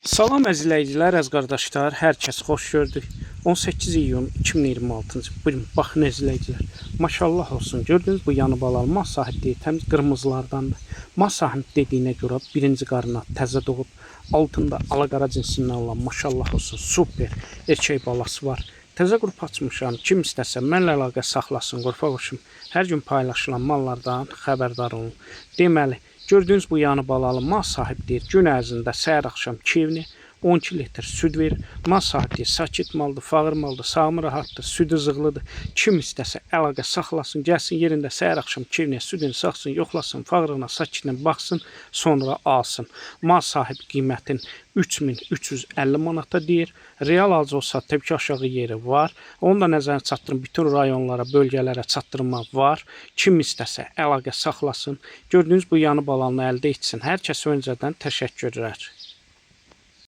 Salam əzizləyicilər, əziz qardaşlar, hər kəs xoş gördük. 18 iyun 2026-cı bugün baxın əzizləyicilər. Maşallah olsun. Gördünüz bu yanı balalı mal sahibi təmiz qırmızılardandır. Mal sahibi dediyinə görə birinci qarına təzə doğub, altında ala-qara cinsindən olan maşallah olsun super erkək balası var. Təzə qrup açmışam. Kim istəsə mənlə əlaqə saxlasın, qrupa qoşum. Hər gün paylaşılan mallardan xəbərdar olun. Deməli, gördüğünüz bu yanı balalı mal sahibdir. Gün ərzində səhər axşam kevni 12 litr süd verir. Mal sahibi sakit maldır, fağır maldır, sağımı rahatdır, südü zığlıdır. Kim istəsə əlaqə saxlasın, gəlsin yerində səhər axşam kevniyə südünü saxsın, yoxlasın, fağırına, sakitlə baxsın, sonra alsın. Mal sahibi qiymətin 3350 manata deyir. Real alıcı olsa təbii ki aşağı yeri var. Onu da nəzərə çatdırın. Bütün rayonlara, bölgələrə çatdırma var. Kim istəsə əlaqə saxlasın. Gördüyünüz bu yanı balanı əldə etsin. Hər kəsə öncədən təşəkkürlər.